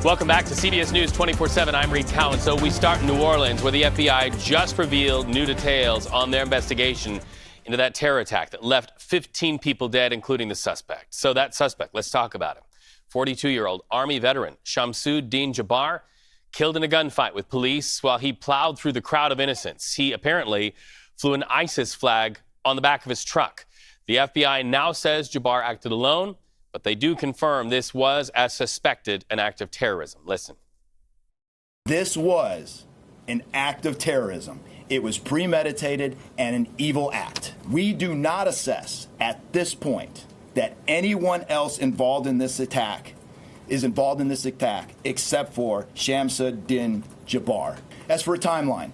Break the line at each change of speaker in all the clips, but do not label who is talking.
Welcome back to CBS News 24/7. I'm Reed Cowan. So we start in New Orleans, where the FBI just revealed new details on their investigation into that terror attack that left 15 people dead, including the suspect. So that suspect, let's talk about him. 42-year-old Army veteran Shamsuddin Jabbar, killed in a gunfight with police while he plowed through the crowd of innocents. He apparently flew an ISIS flag on the back of his truck. The FBI now says Jabbar acted alone, but they do confirm this was, as suspected, an act of terrorism. Listen.
This was an act of terrorism. It was premeditated and an evil act. We do not assess at this point that anyone else involved in this attack is involved in this attack except for Shamsuddin Jabbar. As for a timeline,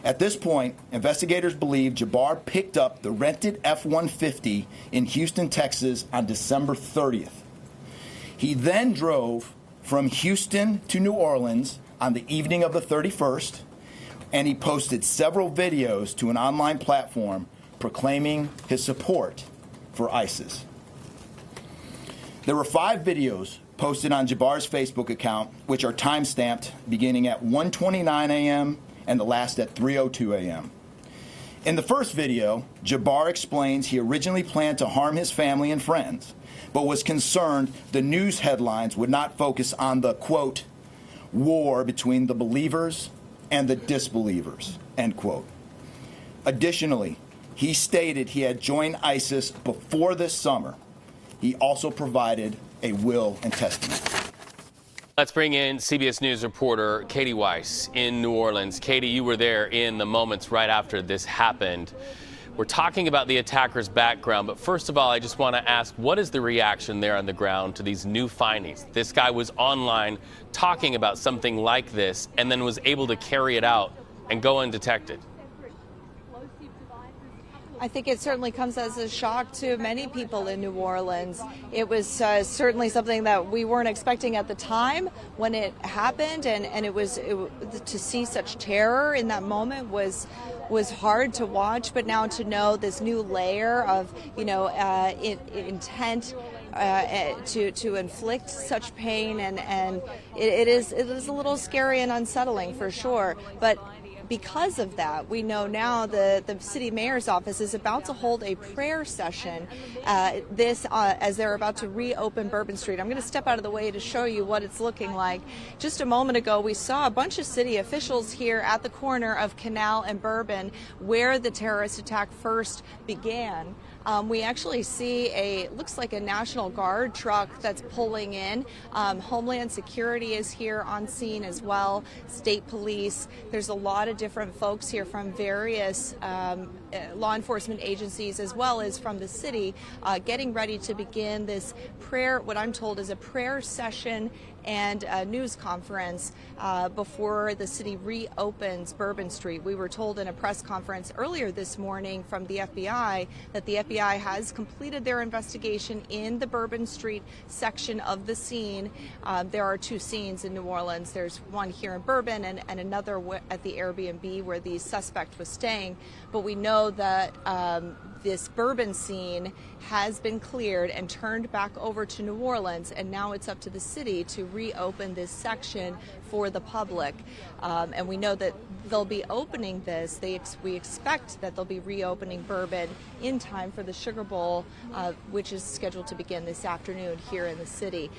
at this point, investigators believe Jabbar picked up the rented F-150 in Houston, Texas on December 30th. He then drove from Houston to New Orleans on the evening of the 31st, and he posted several videos to an online platform proclaiming his support for ISIS. There were 5 videos posted on Jabbar's Facebook account, which are time-stamped beginning at 1:29 a.m. and the last at 3:02 a.m. In the first video, Jabbar explains he originally planned to harm his family and friends, but was concerned the news headlines would not focus on the, quote, war between the believers and the disbelievers, end quote. Additionally, he stated he had joined ISIS before this summer. He also provided a will and testament.
Let's bring in CBS News reporter Katie Weiss in New Orleans. Katie, you were there in the moments right after this happened. We're talking about the attacker's background, but first of all, I just want to ask, what is the reaction there on the ground to these new findings? This guy was online talking about something like this and then was able to carry it out and go undetected.
I think it certainly comes as a shock to many people in New Orleans. It was certainly something that we weren't expecting at the time when it happened, and to see such terror in that moment was hard to watch. But now to know this new layer of intent to inflict such pain, and it is a little scary and unsettling for sure. But because of that, we know now the city mayor's office is about to hold a prayer session as they're about to reopen Bourbon Street. I'm going to step out of the way to show you what it's looking like. Just a moment ago, we saw a bunch of city officials here at the corner of Canal and Bourbon, where the terrorist attack first began. We actually see looks like a National Guard truck that's pulling in. Homeland Security is here on scene as well, state police. There's a lot of different folks here from various law enforcement agencies as well as from the city getting ready to begin this prayer, what I'm told is a prayer session and a news conference before the city reopens Bourbon Street. We were told in a press conference earlier this morning from the FBI that the FBI has completed their investigation in the Bourbon Street section of the scene. There are 2 scenes in New Orleans. There's one here in Bourbon and another at the Airbnb where the suspect was staying. But we know that this Bourbon scene has been cleared and turned back over to New Orleans, and now it's up to the city to reopen this section for the public. And we know that they'll be opening this. We expect that they'll be reopening Bourbon in time for the Sugar Bowl, which is scheduled to begin this afternoon here in the city.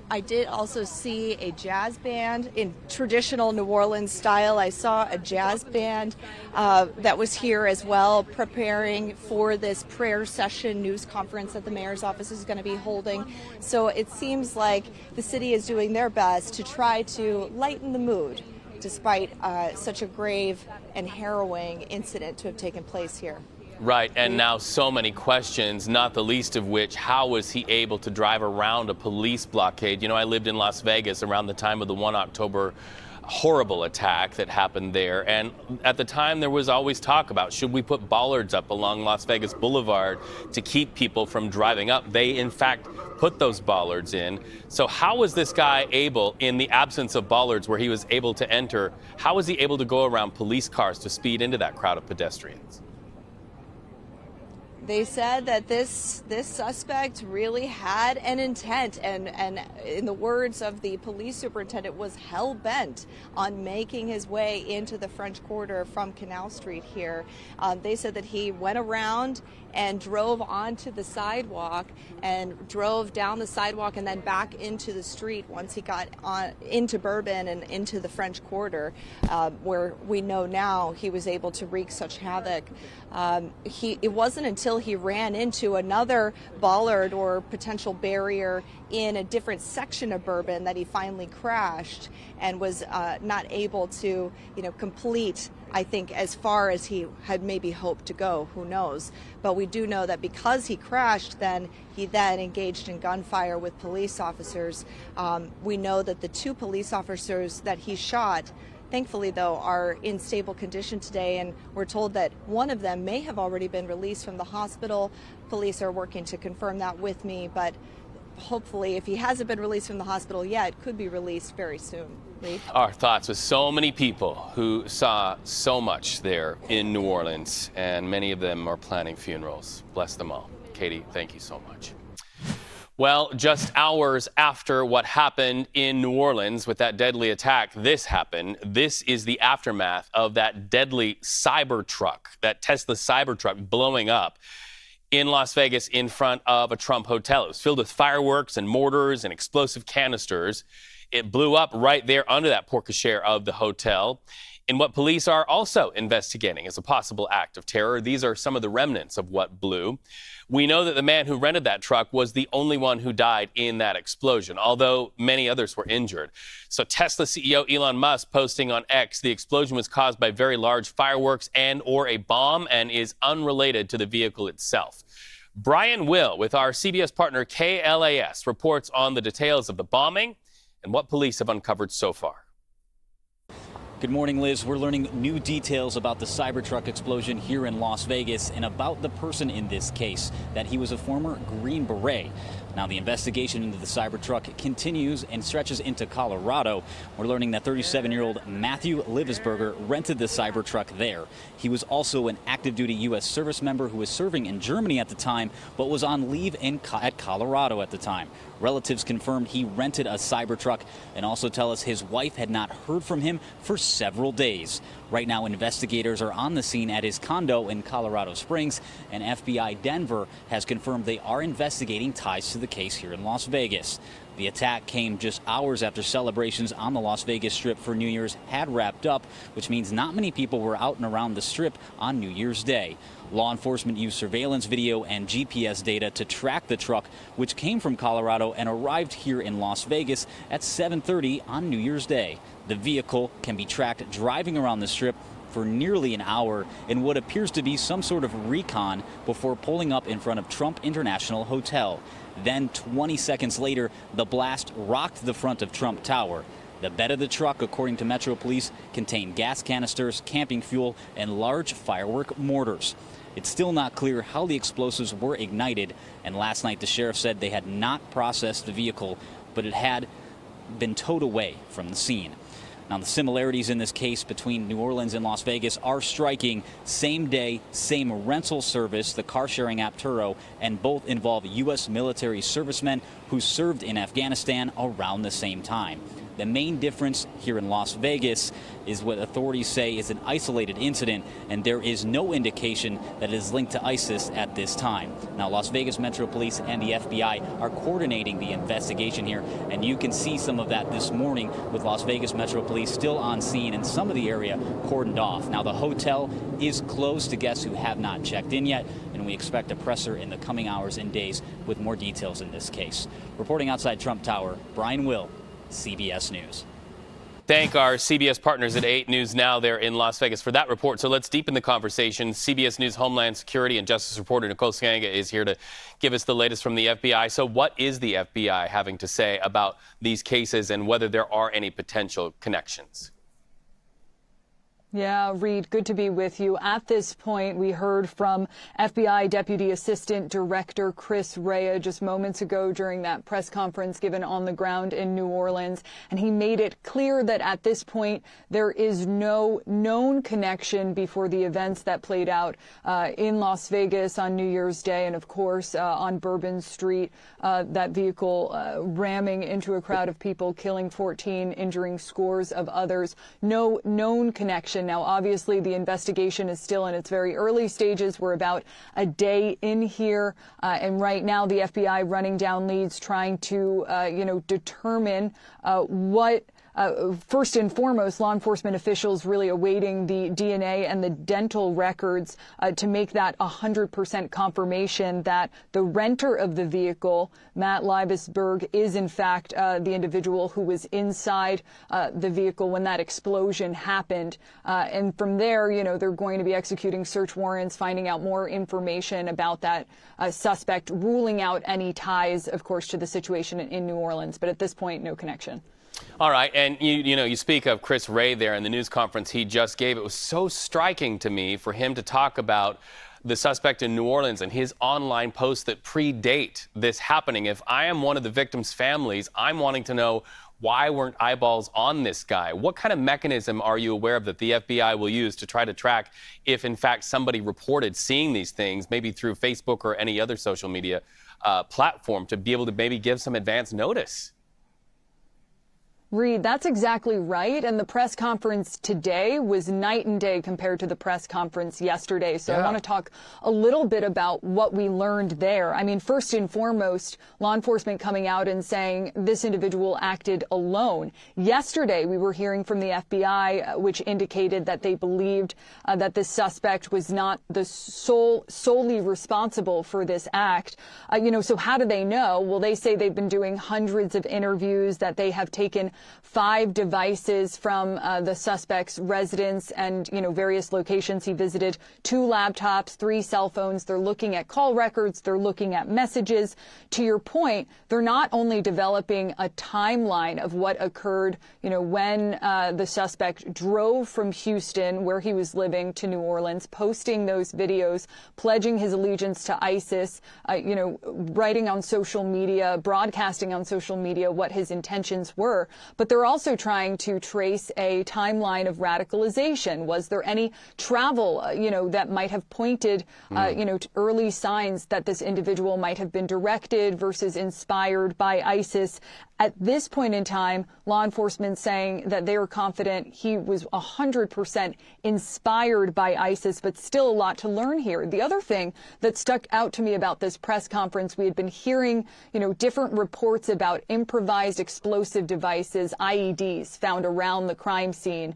I did also see a jazz band in traditional New Orleans style. I saw a jazz band that was here as well, preparing for this prayer session news conference that the mayor's office is going to be holding. So it seems like the city is doing their best to try to lighten the mood, despite such a grave and harrowing incident to have taken place here.
Right, and now so many questions, not the least of which, how was he able to drive around a police blockade? You know, I lived in Las Vegas around the time of the 1 October horrible attack that happened there, and at the time there was always talk about, should we put bollards up along Las Vegas Boulevard to keep people from driving up? They, in fact, put those bollards in. So how was this guy able, in the absence of bollards where he was able to enter, how was he able to go around police cars to speed into that crowd of pedestrians?
They said that this suspect really had an intent, and in the words of the police superintendent, was hell-bent on making his way into the French Quarter from Canal Street here. They said that he went around and drove onto the sidewalk and drove down the sidewalk and then back into the street once he got into Bourbon and into the French Quarter, where we know now he was able to wreak such havoc. It wasn't until he ran into another bollard or potential barrier in a different section of Bourbon that he finally crashed and was not able to, complete, I think, as far as he had maybe hoped to go. Who knows? But we do know that because he crashed, he then engaged in gunfire with police officers. We know that the two police officers that he shot, thankfully, though, are in stable condition today, and we're told that one of them may have already been released from the hospital. Police are working to confirm that with me, but hopefully, if he hasn't been released from the hospital yet, could be released very soon. Reed?
Our thoughts with so many people who saw so much there in New Orleans, and many of them are planning funerals. Bless them all. Katie, thank you so much. Well, just hours after what happened in New Orleans with that deadly attack, this happened. This is the aftermath of that deadly Cybertruck, that Tesla Cybertruck blowing up in Las Vegas in front of a Trump hotel. It was filled with fireworks and mortars and explosive canisters. It blew up right there under that porte cochere of the hotel in what police are also investigating as a possible act of terror. These are some of the remnants of what blew. We know that the man who rented that truck was the only one who died in that explosion, although many others were injured. So Tesla CEO Elon Musk posting on X, the explosion was caused by very large fireworks and or a bomb and is unrelated to the vehicle itself. Brian Will with our CBS partner KLAS reports on the details of the bombing and what police have uncovered so far.
Good morning, Liz. We're learning new details about the Cybertruck explosion here in Las Vegas and about the person in this case, that he was a former Green Beret. Now, the investigation into the Cybertruck continues and stretches into Colorado. We're learning that 37-year-old Matthew Livesberger rented the Cybertruck there. He was also an active-duty U.S. service member who was serving in Germany at the time, but was on leave at Colorado at the time. Relatives confirmed he rented a Cybertruck and also tell us his wife had not heard from him for several days. Right now, investigators are on the scene at his condo in Colorado Springs, and FBI Denver has confirmed they are investigating ties to the case here in Las Vegas. The attack came just hours after celebrations on the Las Vegas Strip for New Year's had wrapped up, which means not many people were out and around the Strip on New Year's Day. Law enforcement used surveillance video and GPS data to track the truck, which came from Colorado and arrived here in Las Vegas at 7:30 on New Year's Day. The vehicle can be tracked driving around the Strip for nearly an hour in what appears to be some sort of recon before pulling up in front of Trump International Hotel. Then 20 seconds later, the blast rocked the front of Trump Tower. The bed of the truck, according to Metro Police, contained gas canisters, camping fuel, and large firework mortars. It's still not clear how the explosives were ignited, and last night the sheriff said they had not processed the vehicle, but it had been towed away from the scene. Now, the similarities in this case between New Orleans and Las Vegas are striking. Same day, same rental service, the car-sharing app Turo, and both involve U.S. military servicemen who served in Afghanistan around the same time. The main difference here in Las Vegas is what authorities say is an isolated incident, and there is no indication that it is linked to ISIS at this time. Now, Las Vegas Metro Police and the FBI are coordinating the investigation here, and you can see some of that this morning with Las Vegas Metro Police still on scene and some of the area cordoned off. Now, the hotel is closed to guests who have not checked in yet, and we expect a presser in the coming hours and days with more details in this case. Reporting outside Trump Tower, Brian Will, CBS News.
Thank our CBS partners at 8 News Now there in Las Vegas for that report. So let's deepen the conversation. CBS News Homeland Security and Justice reporter Nicole Skanga is here to give us the latest from the FBI. So what is the FBI having to say about these cases and whether there are any potential connections?
Yeah, Reed, good to be with you. At this point, we heard from FBI Deputy Assistant Director Chris Rea just moments ago during that press conference given on the ground in New Orleans. And he made it clear that at this point, there is no known connection before the events that played out in Las Vegas on New Year's Day. And of course, on Bourbon Street, that vehicle ramming into a crowd of people, killing 14, injuring scores of others. No known connection. Now, obviously, the investigation is still in its very early stages. We're about a day in here. And right now, the FBI running down leads, trying to, determine what. First and foremost, law enforcement officials really awaiting the DNA and the dental records to make that 100% confirmation that the renter of the vehicle, Matt Liebesberg, is in fact the individual who was inside the vehicle when that explosion happened. And from there, they're going to be executing search warrants, finding out more information about that suspect, ruling out any ties, of course, to the situation in New Orleans. But at this point, no connection.
All right, and you speak of Chris Rea there in the news conference he just gave. It was so striking to me for him to talk about the suspect in New Orleans and his online posts that predate this happening. If I am one of the victims' families, I'm wanting to know why weren't eyeballs on this guy? What kind of mechanism are you aware of that the FBI will use to try to track if, in fact, somebody reported seeing these things, maybe through Facebook or any other social media platform, to be able to maybe give some advance notice?
Reed, that's exactly right. And the press conference today was night and day compared to the press conference yesterday. So I want to talk a little bit about what we learned there. I mean, first and foremost, law enforcement coming out and saying this individual acted alone. Yesterday, we were hearing from the FBI, which indicated that they believed that this suspect was not the solely responsible for this act. So how do they know? Well, they say they've been doing hundreds of interviews, that they have taken 5 devices from the suspect's residence and, various locations he visited, 2 laptops, 3 cell phones. They're looking at call records. They're looking at messages. To your point, they're not only developing a timeline of what occurred, when the suspect drove from Houston, where he was living, to New Orleans, posting those videos, pledging his allegiance to ISIS, writing on social media, broadcasting on social media what his intentions were. But they're also trying to trace a timeline of radicalization. Was there any travel, that might have pointed, to early signs that this individual might have been directed versus inspired by ISIS? At this point in time, law enforcement saying that they are confident he was 100% inspired by ISIS, but still a lot to learn here. The other thing that stuck out to me about this press conference, we had been hearing, different reports about improvised explosive devices, IEDs, found around the crime scene.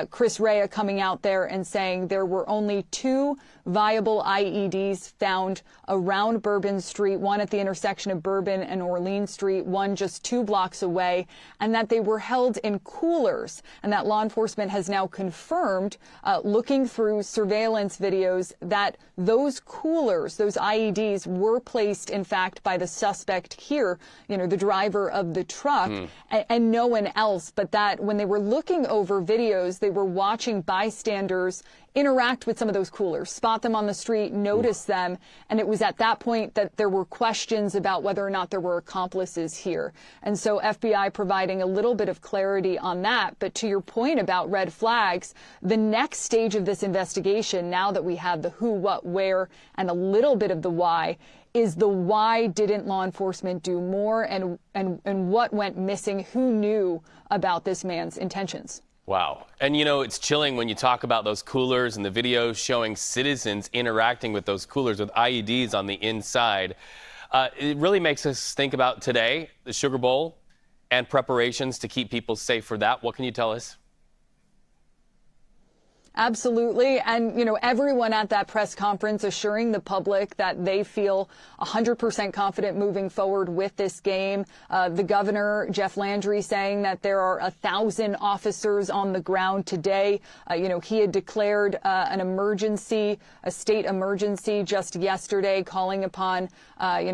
Chris Rea coming out there and saying there were only 2 viable IEDs found around Bourbon Street, one at the intersection of Bourbon and Orleans Street, one just 2 blocks away, and that they were held in coolers, and that law enforcement has now confirmed, looking through surveillance videos, that those coolers, those IEDs, were placed, in fact, by the suspect here, the driver of the truck, and no one else, but that when they were looking over videos, they were watching bystanders interact with some of those coolers, spot them on the street, notice them. And it was at that point that there were questions about whether or not there were accomplices here. And so FBI providing a little bit of clarity on that. But to your point about red flags, the next stage of this investigation, now that we have the who, what, where, and a little bit of the why, is the why didn't law enforcement do more, and what went missing? Who knew about this man's intentions?
Wow. And, it's chilling when you talk about those coolers and the videos showing citizens interacting with those coolers with IEDs on the inside. It really makes us think about today, the Sugar Bowl, and preparations to keep people safe for that. What can you tell us?
Absolutely. And, everyone at that press conference assuring the public that they feel 100% confident moving forward with this game. The governor, Jeff Landry, saying that there are 1,000 officers on the ground today. He had declared an emergency, a state emergency just yesterday, calling upon,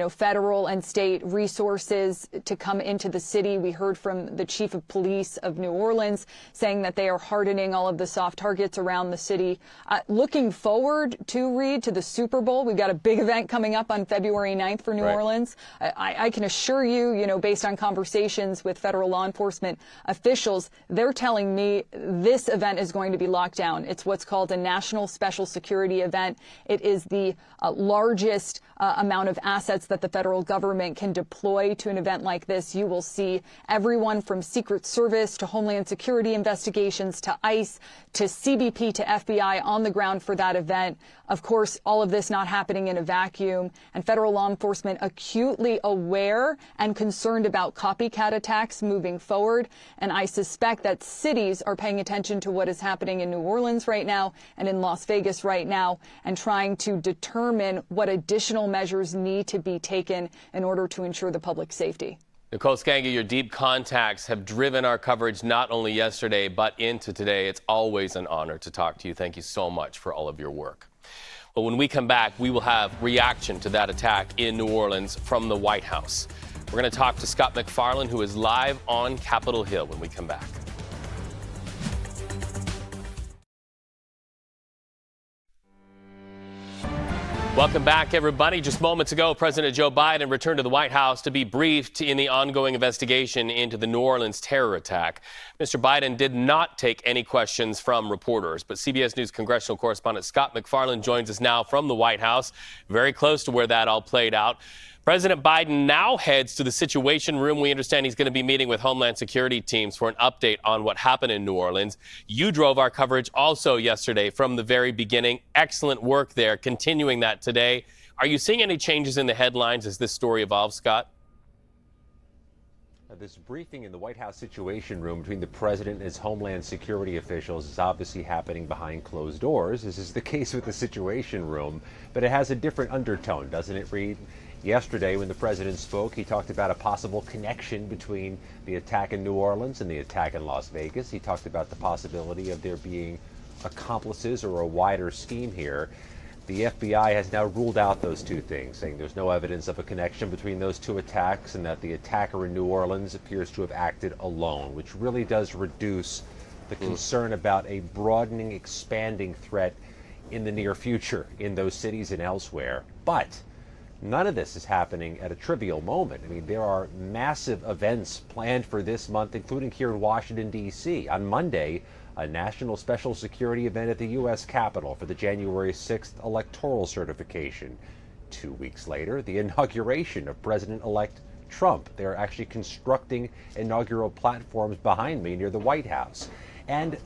federal and state resources to come into the city. We heard from the chief of police of New Orleans saying that they are hardening all of the soft targets around around the city. Looking forward to, Reed, to the Super Bowl. We've got a big event coming up on February 9th for New Orleans. I can assure you, based on conversations with federal law enforcement officials, they're telling me this event is going to be locked down. It's what's called a national special security event. It is the largest amount of assets that the federal government can deploy to an event like this. You will see everyone from Secret Service to Homeland Security investigations to ICE to CBP to FBI on the ground for that event. Of course, all of this not happening in a vacuum, and federal law enforcement acutely aware and concerned about copycat attacks moving forward. And I suspect that cities are paying attention to what is happening in New Orleans right now and in Las Vegas right now and trying to determine what additional measures need to be taken in order to ensure the public safety.
Nicole Scangi, your deep contacts have driven our coverage not only yesterday but into today. It's always an honor to talk to you. Thank you so much for all of your work. But when we come back, we will have reaction to that attack in New Orleans from the White House. We're going to talk to Scott MacFarlane, who is live on Capitol Hill when we come back. Welcome back, everybody. Just moments ago, President Joe Biden returned to the White House to be briefed in the ongoing investigation into the New Orleans terror attack. Mr. Biden did not take any questions from reporters, but CBS News congressional correspondent Scott MacFarlane joins us now from the White House, very close to where that all played out. President Biden now heads to the Situation Room. We understand he's going to be meeting with Homeland Security teams for an update on what happened in New Orleans. You drove our coverage also yesterday from the very beginning. Excellent work there, continuing that today. Are you seeing any changes in the headlines as this story evolves, Scott?
This briefing in the White House Situation Room between the president and his Homeland Security officials is obviously happening behind closed doors. This is the case with the Situation Room, but it has a different undertone, doesn't it, Reed? Yesterday, when the president spoke, he talked about a possible connection between the attack in New Orleans and the attack in Las Vegas. He talked about the possibility of there being accomplices or a wider scheme here. The FBI has now ruled out those two things, saying there's no evidence of a connection between those two attacks and that the attacker in New Orleans appears to have acted alone, which really does reduce the concern about a broadening, expanding threat in the near future in those cities and elsewhere. But none of this is happening at a trivial moment. I mean, there are massive events planned for this month, including here in Washington, D.C. On Monday, a national special security event at the U.S. Capitol for the January 6th electoral certification. 2 weeks later, the inauguration of President-elect Trump. They're actually constructing inaugural platforms behind me near the White House. And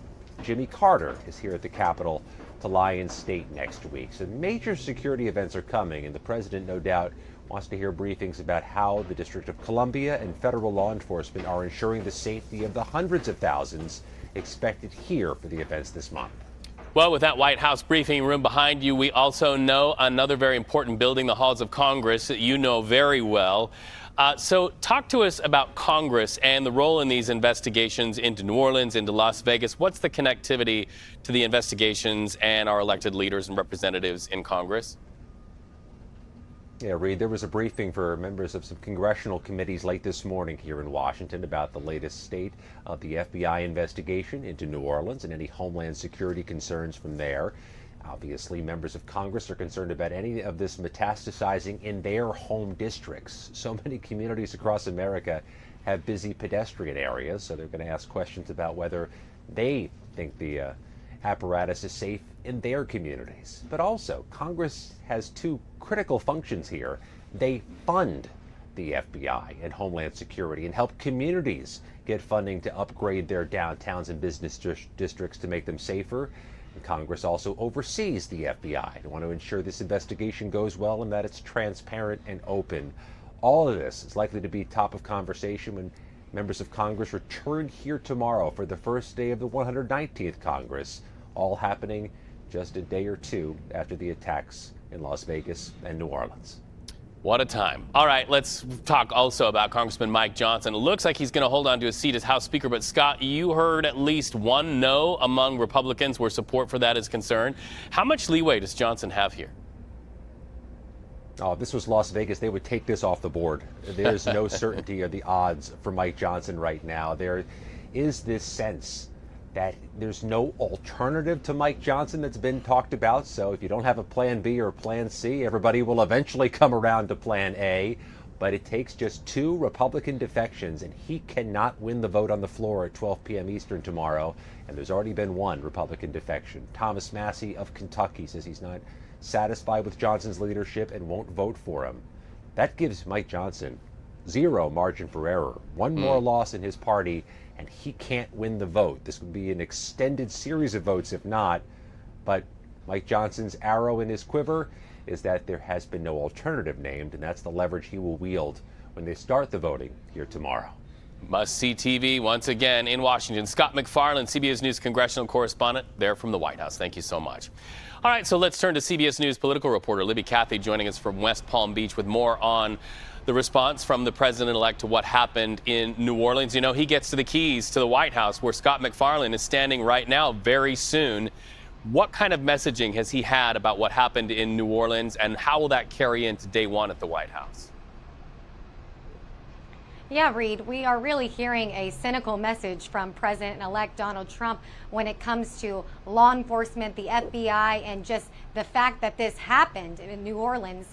Jimmy Carter is here at the Capitol to lie in state next week. So major security events are coming, and the president, no doubt, wants to hear briefings about how the District of Columbia and federal law enforcement are ensuring the safety of the hundreds of thousands expected here for the events this month.
Well, with that White House briefing room behind you, we also know another very important building, the halls of Congress, that you know very well. So talk to us about Congress and the role in these investigations into New Orleans, into Las Vegas. What's the connectivity to the investigations and our elected leaders and representatives in Congress?
Yeah, Reed, there was a briefing for members of some congressional committees late this morning here in Washington about the latest state of the FBI investigation into New Orleans and any Homeland Security concerns from there. Obviously, members of Congress are concerned about any of this metastasizing in their home districts. So many communities across America have busy pedestrian areas, so they're going to ask questions about whether they think the apparatus is safe in their communities. But also, Congress has two critical functions here. They fund the FBI and Homeland Security and help communities get funding to upgrade their downtowns and business districts to make them safer. And Congress also oversees the FBI to want to ensure this investigation goes well and that it's transparent and open. All of this is likely to be top of conversation when members of Congress return here tomorrow for the first day of the 119th Congress, all happening just a day or two after the attacks in Las Vegas and New Orleans.
What a time. All right, let's talk also about Congressman Mike Johnson. It looks like he's going to hold on to his seat as House Speaker, but Scott, you heard at least one no among Republicans where support for that is concerned. How much leeway does Johnson have here?
Oh, if this was Las Vegas, they would take this off the board. There's no certainty of the odds for Mike Johnson right now. There is this sense that there's no alternative to Mike Johnson that's been talked about. So if you don't have a plan B or plan C, everybody will eventually come around to plan A. But it takes just 2 Republican defections, and he cannot win the vote on the floor at 12 p.m. Eastern tomorrow. And there's already been 1 Republican defection. Thomas Massey of Kentucky says he's not satisfied with Johnson's leadership and won't vote for him. That gives Mike Johnson 0 margin for error. 1 more loss in his party, and he can't win the vote. This would be an extended series of votes if not. But Mike Johnson's arrow in his quiver is that there has been no alternative named, and that's the leverage he will wield when they start the voting here tomorrow.
Must-see TV once again in Washington. Scott McFarland, CBS News congressional correspondent there from the White House. Thank you so much. All right, so let's turn to CBS News political reporter Libby Cathy joining us from West Palm Beach with more on the response from the president-elect to what happened in New Orleans. You know, he gets to the keys to the White House where Scott McFarland is standing right now very soon. What kind of messaging has he had about what happened in New Orleans, and how will that carry into day one at the White House?
Yeah, Reed, we are really hearing a cynical message from President-elect Donald Trump when it comes to law enforcement, the FBI, and just the fact that this happened in New Orleans.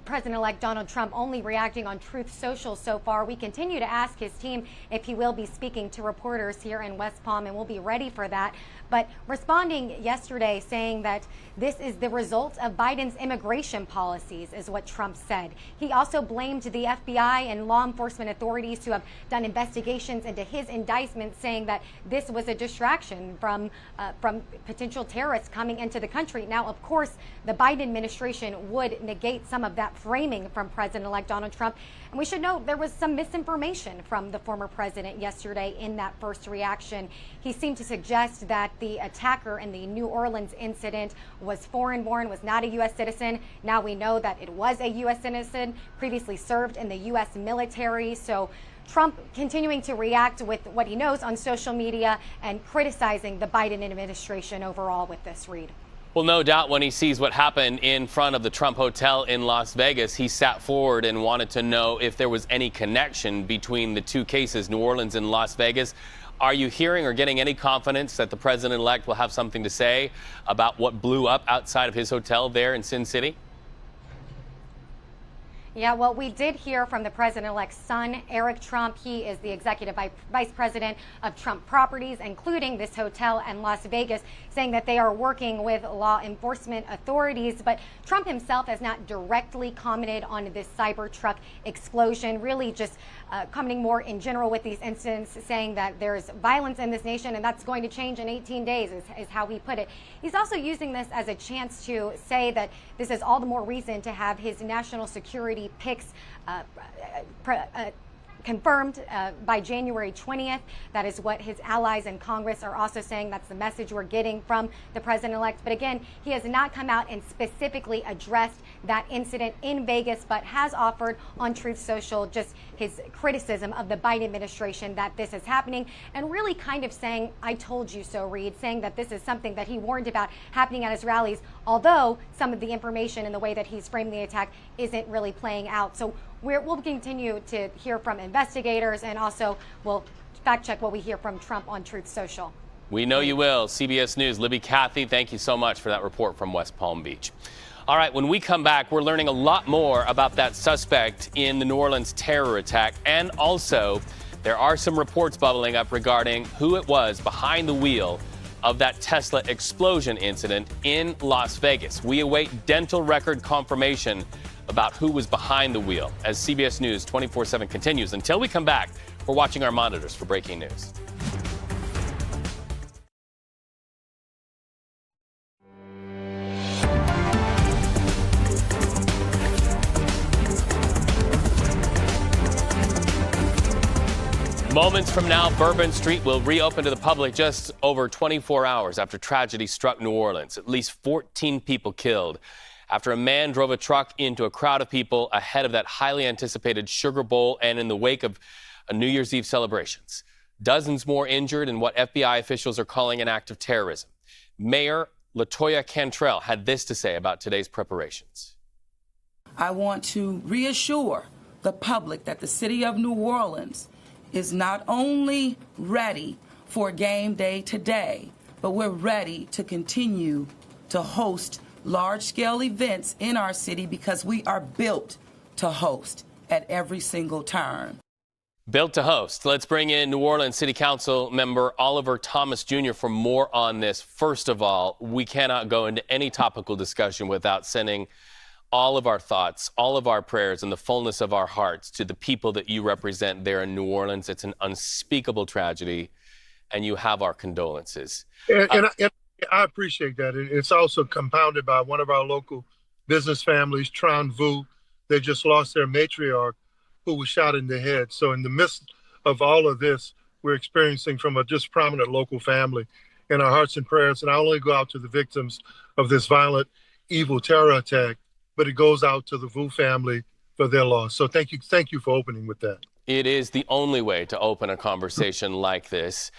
President-elect Donald Trump only reacting on Truth Social so far. We continue to ask his team if he will be speaking to reporters here in West Palm, and we'll be ready for that. But responding yesterday saying that this is the result of Biden's immigration policies is what Trump said. He also blamed the FBI and law enforcement authorities who have done investigations into his indictment, saying that this was a distraction from potential terrorists coming into the country. Now, of course, the Biden administration would negate some of that framing from President-elect Donald Trump. And we should note there was some misinformation from the former president yesterday in that first reaction. He seemed to suggest that the attacker in the New Orleans incident was foreign-born, was not a U.S. citizen. Now we know that it was a U.S. citizen, previously served in the U.S. military. So Trump continuing to react with what he knows on social media and criticizing the Biden administration overall with this, Reed.
Well, no doubt when he sees what happened in front of the Trump Hotel in Las Vegas, he sat forward and wanted to know if there was any connection between the 2 cases, New Orleans and Las Vegas. Are you hearing or getting any confidence that the president-elect will have something to say about what blew up outside of his hotel there in Sin City?
Yeah, well, we did hear from the president-elect's son, Eric Trump. He is the executive vice president of Trump Properties, including this hotel in Las Vegas, saying that they are working with law enforcement authorities. But Trump himself has not directly commented on this Cybertruck explosion, really just commenting more in general with these incidents, saying that there's violence in this nation and that's going to change in 18 days is how he put it. He's also using this as a chance to say that this is all the more reason to have his national security picks confirmed by January 20th. That is what his allies in Congress are also saying. That's the message we're getting from the president-elect. But again, he has not come out and specifically addressed that incident in Vegas, but has offered on Truth Social just his criticism of the Biden administration that this is happening, and really kind of saying, I told you so, Reed, saying that this is something that he warned about happening at his rallies, although some of the information and the way that he's framed the attack isn't really playing out. So we'll continue to hear from investigators, and also we'll fact check what we hear from Trump on Truth Social.
We know you will. CBS News, Libby Cathy, thank you so much for that report from West Palm Beach. All right, when we come back, we're learning a lot more about that suspect in the New Orleans terror attack, and also there are some reports bubbling up regarding who it was behind the wheel of that Tesla explosion incident in Las Vegas. We await dental record confirmation about who was behind the wheel as CBS News 24/7 continues. Until we come back, we're watching our monitors for breaking news. Moments from now, Bourbon Street will reopen to the public just over 24 hours after tragedy struck New Orleans. At least 14 people killed after a man drove a truck into a crowd of people ahead of that highly anticipated Sugar Bowl and in the wake of a New Year's Eve celebrations. Dozens more injured in what FBI officials are calling an act of terrorism. Mayor LaToya Cantrell had this to say about today's preparations.
I want to reassure the public that the city of New Orleans is not only ready, for game day today, but we're ready to continue to host large-scale events in our city because we are built to host at every single turn.
Built to host. Let's bring in New Orleans City Council member Oliver Thomas Jr. for more on this. First of all, we cannot go into any topical discussion without sending all of our thoughts, all of our prayers, and the fullness of our hearts to the people that you represent there in New Orleans. It's an unspeakable tragedy, and you have our condolences.
And I appreciate that. It's also compounded by one of our local business families, Tron Vu. They just lost their matriarch, who was shot in the head. So in the midst of all of this, we're experiencing from a just prominent local family in our hearts and prayers. And I only go out to the victims of this violent, evil terror attack, but it goes out to the Vu family for their loss. So thank you for opening with that.
It is the only way to open a conversation like this.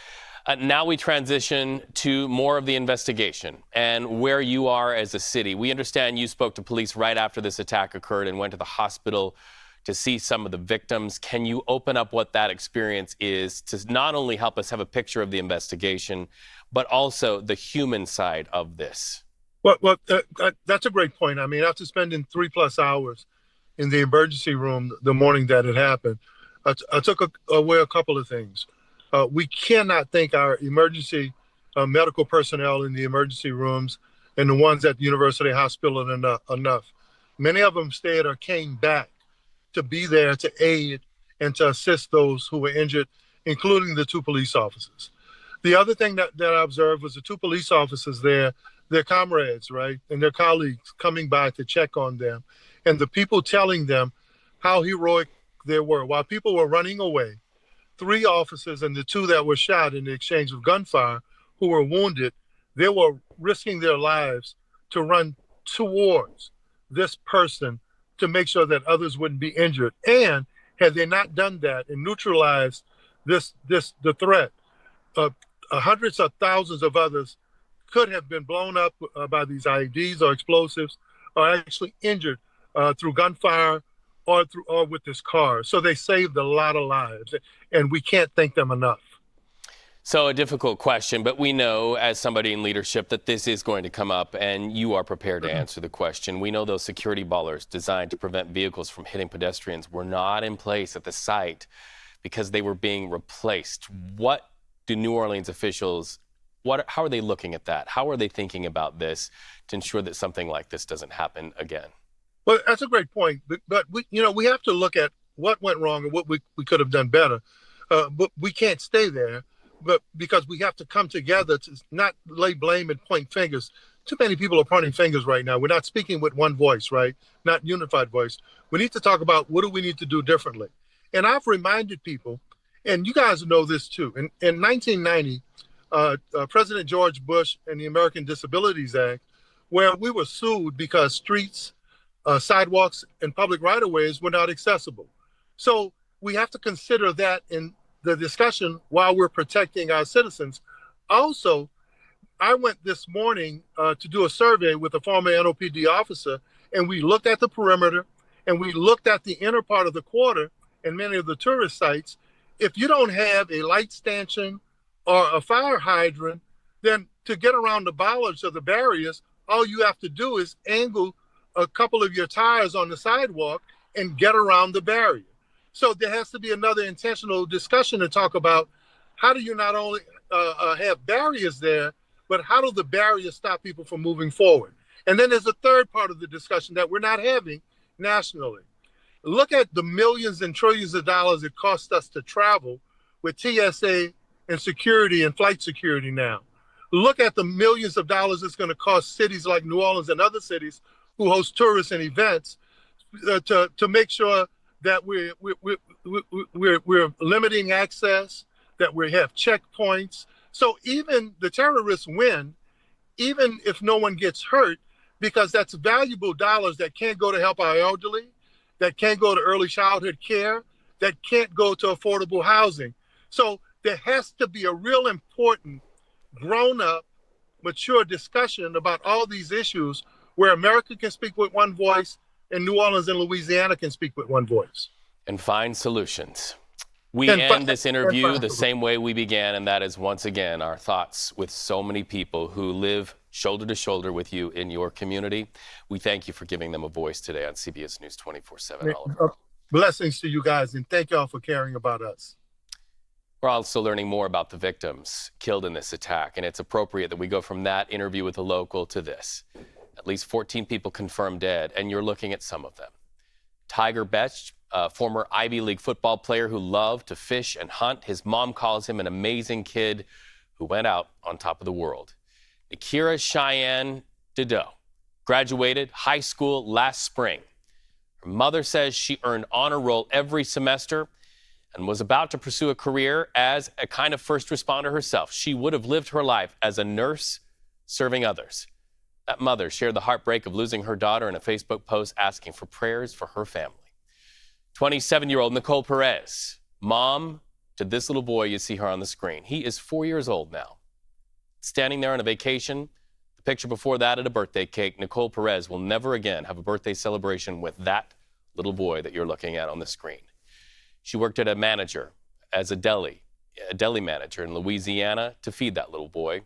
Now we transition to more of the investigation and where you are as a city. We understand you spoke to police right after this attack occurred and went to the hospital to see some of the victims. Can you open up what that experience is to not only help us have a picture of the investigation, but also the human side of this?
Well, that's a great point. I mean, after spending 3+ hours in the emergency room the morning that it happened, I took away a couple of things. We cannot thank our emergency medical personnel in the emergency rooms and the ones at the University Hospital enough. Many of them stayed or came back to be there to aid and to assist those who were injured, including the 2 police officers. The other thing that I observed was the 2 police officers there, their comrades, right, and their colleagues coming by to check on them, and the people telling them how heroic they were. While people were running away, 3 officers and the 2 that were shot in the exchange of gunfire who were wounded, they were risking their lives to run towards this person to make sure that others wouldn't be injured. And had they not done that and neutralized the threat, hundreds of thousands of others could have been blown up by these IEDs or explosives, or actually injured through gunfire or with this car. So they saved a lot of lives, and we can't thank them enough.
So a difficult question, but we know as somebody in leadership that this is going to come up, and you are prepared to answer the question. We know those security ballers designed to prevent vehicles from hitting pedestrians were not in place at the site because they were being replaced. What do New Orleans officials, how are they looking at that? How are they thinking about this to ensure that something like this doesn't happen again?
Well, that's a great point, but we have to look at what went wrong and what we could have done better. But we can't stay there. But because we have to come together to not lay blame and point fingers. Too many people are pointing fingers right now. We're not speaking with one voice, right? Not unified voice. We need to talk about what do we need to do differently. And I've reminded people, and you guys know this too. In 1990, President George Bush and the American Disabilities Act, where we were sued because streets, sidewalks, and public right-of-ways were not accessible. So we have to consider that in the discussion while we're protecting our citizens. Also, I went this morning to do a survey with a former NOPD officer, and we looked at the perimeter and we looked at the inner part of the quarter and many of the tourist sites. If you don't have a light stanchion or a fire hydrant, then to get around the bollards or the barriers, all you have to do is angle a couple of your tires on the sidewalk and get around the barrier. So there has to be another intentional discussion to talk about how do you not only have barriers there, but how do the barriers stop people from moving forward? And then there's a third part of the discussion that we're not having nationally. Look at the millions and trillions of dollars it costs us to travel with TSA and security and flight security now. Look at the millions of dollars it's going to cost cities like New Orleans and other cities who host tourists and events to make sure that we're limiting access, that we have checkpoints. So even the terrorists win, even if no one gets hurt, because that's valuable dollars that can't go to help our elderly, that can't go to early childhood care, that can't go to affordable housing. So there has to be a real important grown-up, mature discussion about all these issues where America can speak with one voice and New Orleans and Louisiana can speak with one voice.
And find solutions. We
And
end this interview
and
the same way we began, and that is once again our thoughts with so many people who live shoulder to shoulder with you in your community. We thank you for giving them a voice today on CBS News 24/7. Oliver.
Blessings to you guys, and thank y'all for caring about us.
We're also learning more about the victims killed in this attack, and it's appropriate that we go from that interview with a local to this. At least 14 people confirmed dead, and you're looking at some of them. Tiger Betch, a former Ivy League football player who loved to fish and hunt. His mom calls him an amazing kid who went out on top of the world. Akira Cheyenne Dideau graduated high school last spring. Her mother says she earned honor roll every semester and was about to pursue a career as a kind of first responder herself. She would have lived her life as a nurse serving others. That mother shared the heartbreak of losing her daughter in a Facebook post asking for prayers for her family. 27-year-old Nicole Perez, mom to this little boy you see her on the screen. He is 4 years old now. Standing there on a vacation, the picture before that at a birthday cake, Nicole Perez will never again have a birthday celebration with that little boy that you're looking at on the screen. She worked at as a deli manager in Louisiana to feed that little boy.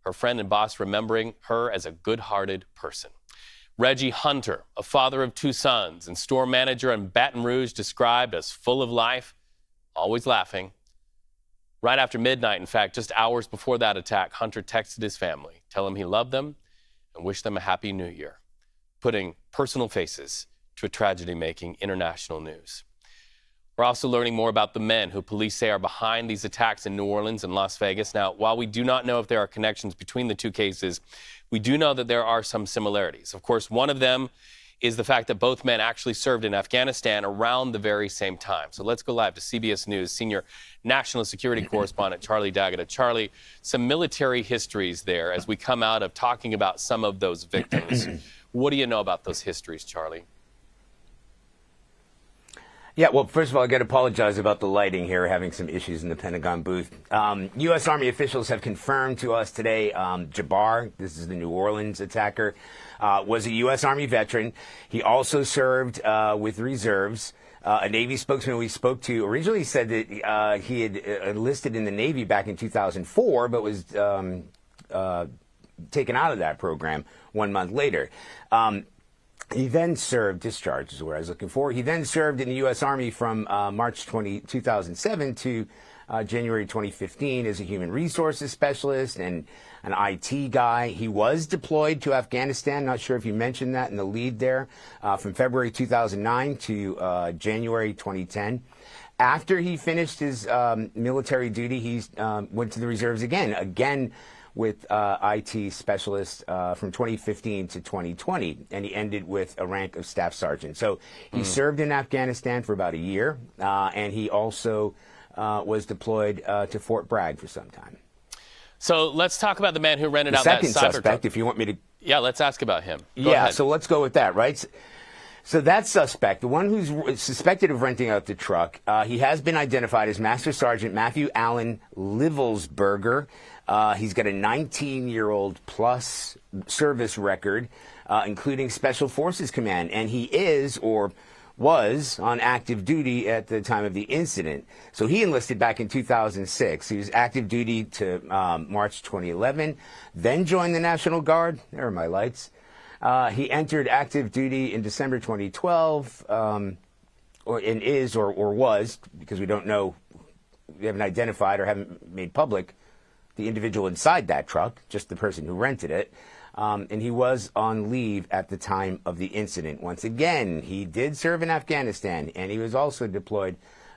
Her friend and boss remembering her as a good-hearted person. Reggie Hunter, a father of 2 sons and store manager in Baton Rouge, described as full of life, always laughing. Right after midnight, in fact, just hours before that attack, Hunter texted his family, tell him he loved them and wished them a happy new year, putting personal faces to a tragedy making international news. We're also learning more about the men who police say are behind these attacks in New Orleans and Las Vegas. Now, while we do not know if there are connections between the two cases, we do know that there are some similarities. Of course, one of them is the fact that both men actually served in Afghanistan around the very same time. So let's go live to CBS News senior national security correspondent Charlie D'Agata. Charlie, some military histories there as we come out of talking about some of those victims. What do you know about those histories, Charlie?
Yeah, well, first of all, I got to apologize about the lighting here, having some issues in the Pentagon booth. U.S. Army officials have confirmed to us today Jabbar, this is the New Orleans attacker, was a U.S. Army veteran. He also served with reserves. A Navy spokesman we spoke to originally said that he had enlisted in the Navy back in 2004, but was taken out of that program 1 month later. He then served, discharged is what I was looking for. He then served in the U.S. Army from March 2007 to January 2015 as a human resources specialist and an IT guy. He was deployed to Afghanistan. Not sure if you mentioned that in the lead there, from February 2009 to January 2010. After he finished his military duty, he went to the reserves again with IT specialist from 2015 to 2020, and he ended with a rank of staff sergeant. So he served in Afghanistan for about a year, and he also was deployed to Fort Bragg for some time.
So let's talk about the man who rented out that
second
Cybertruck.
suspect, if you want me to.
Yeah, let's ask about him. Go
Yeah,
ahead.
so let's go with that, right? So that suspect, the one who's suspected of renting out the truck, he has been identified as Master Sergeant Matthew Allen Livelsberger. He's got a 19-year-old plus service record, including Special Forces Command, and he is or was on active duty at the time of the incident. So he enlisted back in 2006. He was active duty to March 2011, then joined the National Guard. There are my lights. He entered active duty in December 2012, or was, because we don't know, we haven't identified or haven't made public the individual inside that truck, just the person who rented it. And he was on leave at the time of the incident. Once again, he did serve in Afghanistan, and he was also deployed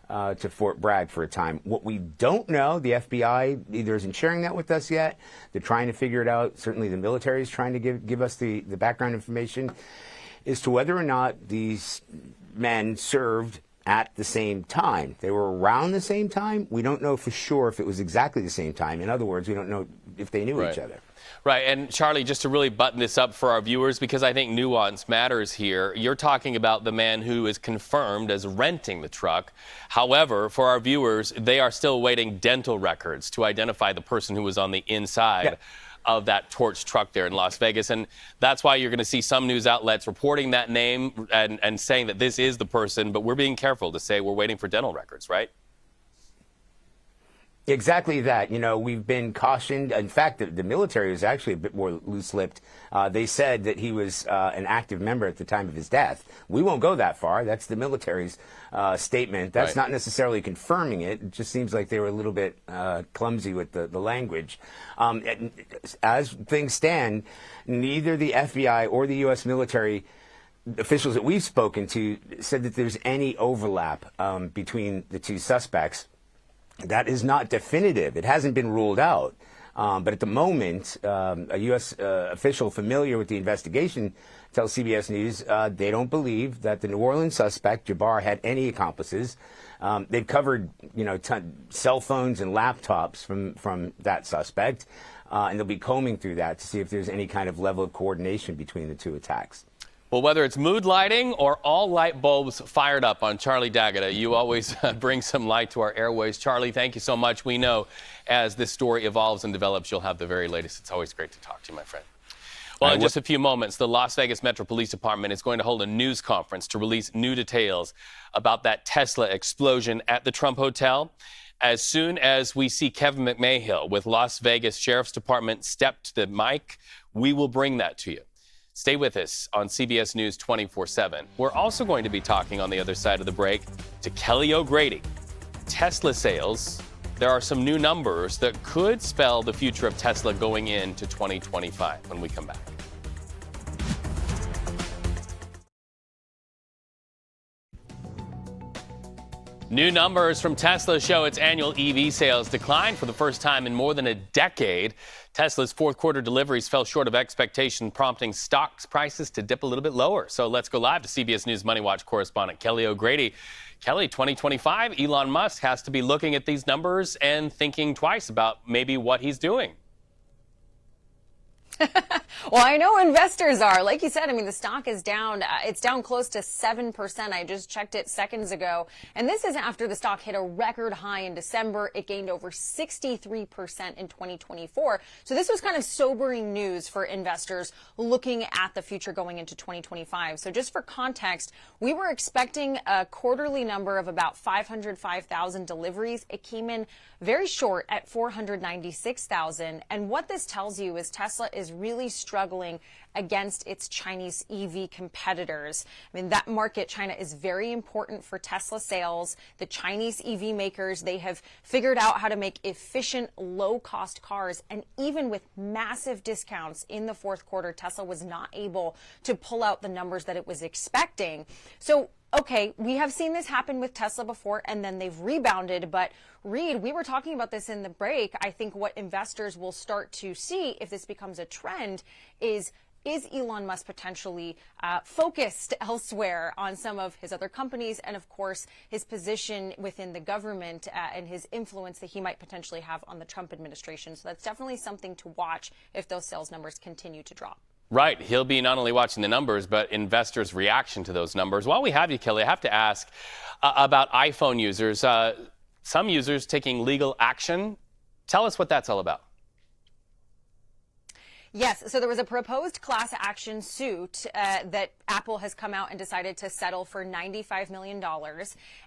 to Fort Bragg for a time. What we don't know, the FBI either isn't sharing that with us yet. They're trying to figure it out. Certainly the military is trying to give us the background information as to whether or not these men served at the same time. They were around the same time. We don't know for sure if it was exactly the same time. In other words, we don't know if they knew each other.
Right. And Charlie, just to really button this up for our viewers, because I think nuance matters here, you're talking about the man who is confirmed as renting the truck. However, for our viewers, they are still awaiting dental records to identify the person who was on the inside of that torched truck there in Las Vegas. And that's why you're going to see some news outlets reporting that name and saying that this is the person. But we're being careful to say we're waiting for dental records, right?
Exactly that. You know, we've been cautioned. In fact, the military was actually a bit more loose-lipped. They said that he was an active member at the time of his death. We won't go that far. That's the military's statement. That's not necessarily confirming it. It just seems like they were a little bit clumsy with the language. As things stand, neither the FBI or the U.S. military officials that we've spoken to said that there's any overlap between the two suspects. That is not definitive. It hasn't been ruled out. But at the moment, a U.S. Official familiar with the investigation tells CBS News they don't believe that the New Orleans suspect, Jabbar, had any accomplices. They've covered, cell phones and laptops from that suspect, and they'll be combing through that to see if there's any kind of level of coordination between the two attacks.
Well, whether it's mood lighting or all light bulbs fired up on Charlie D'Agata, you always bring some light to our airways. Charlie, thank you so much. We know as this story evolves and develops, you'll have the very latest. It's always great to talk to you, my friend. Well, in just a few moments, the Las Vegas Metro Police Department is going to hold a news conference to release new details about that Tesla explosion at the Trump Hotel. As soon as we see Kevin McMahill with Las Vegas Sheriff's Department step to the mic, we will bring that to you. Stay with us on CBS News 24/7. We're also going to be talking on the other side of the break to Kelly O'Grady. Tesla sales, there are some new numbers that could spell the future of Tesla going into 2025 when we come back. New numbers from Tesla show its annual EV sales declined for the first time in more than a decade. Tesla's fourth quarter deliveries fell short of expectation, prompting stock prices to dip a little bit lower. So let's go live to CBS News Money Watch correspondent Kelly O'Grady. Kelly, 2025, Elon Musk has to be looking at these numbers and thinking twice about maybe what he's doing.
Well, I know investors are. Like you said, I mean, the stock is down. It's down close to 7%. I just checked it seconds ago. And this is after the stock hit a record high in December. It gained over 63% in 2024. So this was kind of sobering news for investors looking at the future going into 2025. So just for context, we were expecting a quarterly number of about 505,000 deliveries. It came in very short at 496,000. And what this tells you is Tesla is really struggling against its Chinese EV competitors. I mean, that market, China, is very important for Tesla sales. The Chinese EV makers, they have figured out how to make efficient, low-cost cars. And even with massive discounts in the fourth quarter, Tesla was not able to pull out the numbers that it was expecting. So, okay, we have seen this happen with Tesla before, and then they've rebounded. But Reed, we were talking about this in the break. I think what investors will start to see if this becomes a trend is Elon Musk potentially focused elsewhere on some of his other companies and, of course, his position within the government and his influence that he might potentially have on the Trump administration. So that's definitely something to watch if those sales numbers continue to drop.
Right. He'll be not only watching the numbers, but investors' reaction to those numbers. While we have you, Kelly, I have to ask about iPhone users. Some users taking legal action. Tell us what that's all about.
Yes, so there was a proposed class action suit that Apple has come out and decided to settle for $95 million.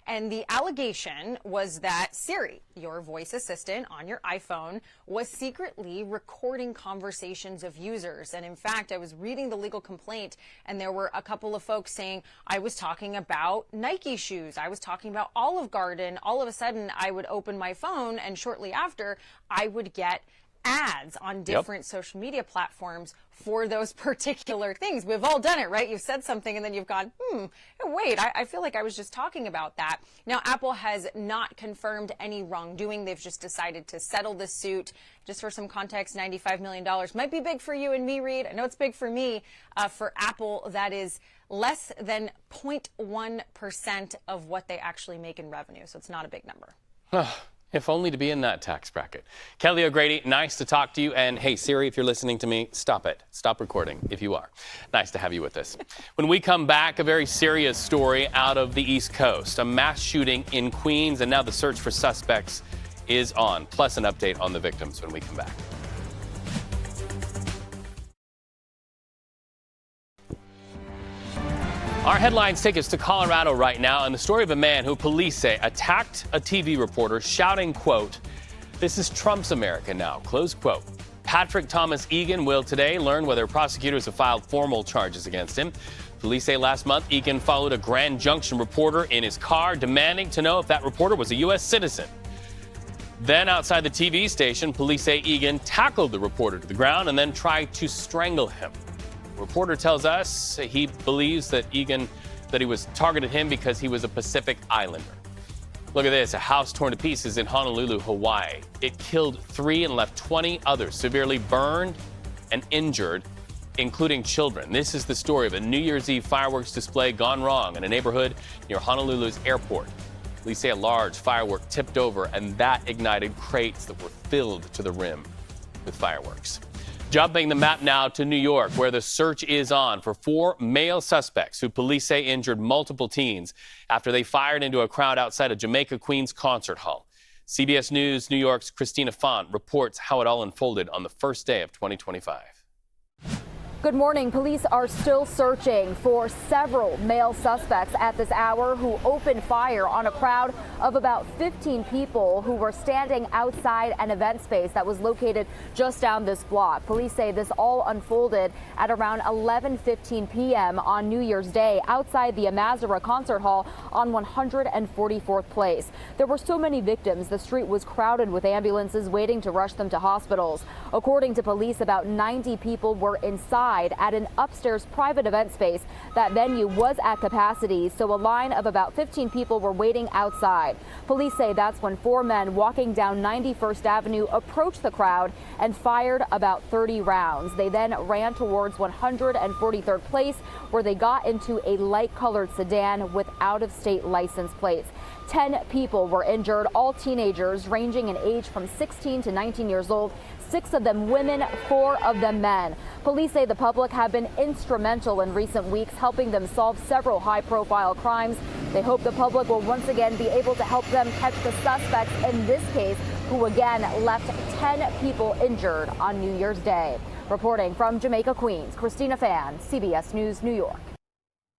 And the allegation was that Siri, your voice assistant on your iPhone, was secretly recording conversations of users. And in fact, I was reading the legal complaint, and there were a couple of folks saying, I was talking about Nike shoes. I was talking about Olive Garden. All of a sudden, I would open my phone, and shortly after, I would get ads on different social media platforms for those particular things. We've all done it, right? You've said something and then you've gone, wait, I feel like I was just talking about that. Now, Apple has not confirmed any wrongdoing. They've just decided to settle the suit. Just for some context, $95 million might be big for you and me, Reed. I know it's big for me. For Apple, that is less than 0.1% of what they actually make in revenue. So it's not a big number.
If only to be in that tax bracket. Kelly O'Grady, nice to talk to you. And hey, Siri, if you're listening to me, stop it. Stop recording if you are. Nice to have you with us. When we come back, a very serious story out of the East Coast. A mass shooting in Queens, and now the search for suspects is on. Plus an update on the victims when we come back. Our headlines take us to Colorado right now, and the story of a man who police say attacked a TV reporter, shouting, quote, This is Trump's America now, close quote. Patrick Thomas Egan will today learn whether prosecutors have filed formal charges against him. Police say last month Egan followed a Grand Junction reporter in his car, demanding to know if that reporter was a U.S. citizen. Then outside the TV station, police say Egan tackled the reporter to the ground and then tried to strangle him. The reporter tells us he believes that he was targeted him because he was a Pacific Islander. Look at this, a house torn to pieces in Honolulu, Hawaii. It killed 3 and left 20 others severely burned and injured, including children. This is the story of a New Year's Eve fireworks display gone wrong in a neighborhood near Honolulu's airport. Police say a large firework tipped over, and that ignited crates that were filled to the rim with fireworks. Jumping the map now to New York, where the search is on for 4 male suspects who police say injured multiple teens after they fired into a crowd outside a Jamaica Queens concert hall. CBS News New York's Christina Font reports how it all unfolded on the first day of 2025.
Good morning. Police are still searching for several male suspects at this hour who opened fire on a crowd of about 15 people who were standing outside an event space that was located just down this block. Police say this all unfolded at around 11:15 p.m. on New Year's Day outside the Amazura Concert Hall on 144th Place. There were so many victims, the street was crowded with ambulances waiting to rush them to hospitals. According to police, about 90 people were inside at an upstairs private event space. That venue was at capacity, so a line of about 15 people were waiting outside. Police say that's when 4 men walking down 91st Avenue approached the crowd and fired about 30 rounds. They then ran towards 143rd Place, where they got into a light-colored sedan with out-of-state license plates. 10 people were injured, all teenagers ranging in age from 16 to 19 years old. 6 of them women, 4 of them men. Police say the public have been instrumental in recent weeks, helping them solve several high-profile crimes. They hope the public will once again be able to help them catch the suspects in this case, who again left 10 people injured on New Year's Day. Reporting from Jamaica Queens, Christina Fan, CBS News, New York.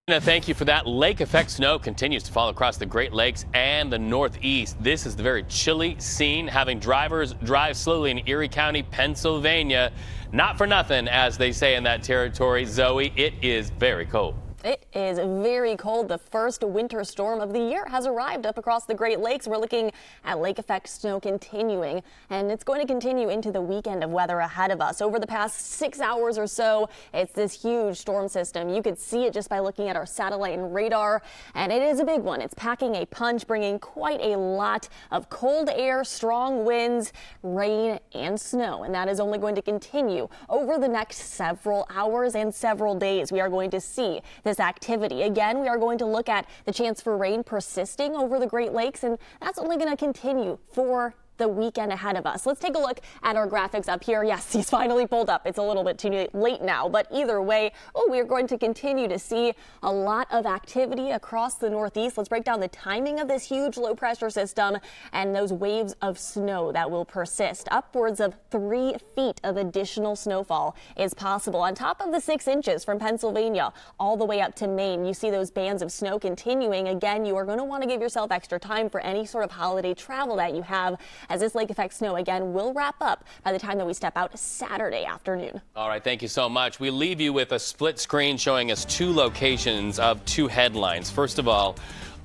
Thank you for that. Lake effect snow continues to fall across the Great Lakes and the Northeast. This is the very chilly scene, having drivers drive slowly in Erie County, Pennsylvania. Not for nothing, as they say in that territory, Zoe, it is very cold.
It is very cold. The first winter storm of the year has arrived up across the Great Lakes. We're looking at lake effect snow continuing, and it's going to continue into the weekend of weather ahead of us. Over the past 6 hours or so, it's this huge storm system. You could see it just by looking at our satellite and radar, and it is a big one. It's packing a punch, bringing quite a lot of cold air, strong winds, rain, and snow, and that is only going to continue over the next several hours and several days. We are going to see this activity. Again, we are going to look at the chance for rain persisting over the Great Lakes, and that's only going to continue for the weekend ahead of us. Let's take a look at our graphics up here. Yes, he's finally pulled up. It's a little bit too late now, but either way, we are going to continue to see a lot of activity across the Northeast. Let's break down the timing of this huge low pressure system and those waves of snow that will persist. Upwards of 3 feet of additional snowfall is possible on top of the 6 inches from Pennsylvania all the way up to Maine. You see those bands of snow continuing. Again, you are going to want to give yourself extra time for any sort of holiday travel that you have, as this lake effect snow again will wrap up by the time that we step out Saturday afternoon.
All right, thank you so much. We leave you with a split screen showing us 2 locations of 2 headlines. First of all,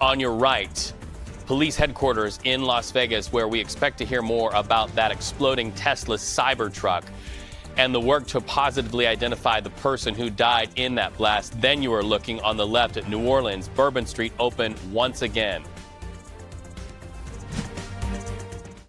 on your right, police headquarters in Las Vegas, where we expect to hear more about that exploding Tesla Cybertruck and the work to positively identify the person who died in that blast. Then you are looking on the left at New Orleans, Bourbon Street open once again.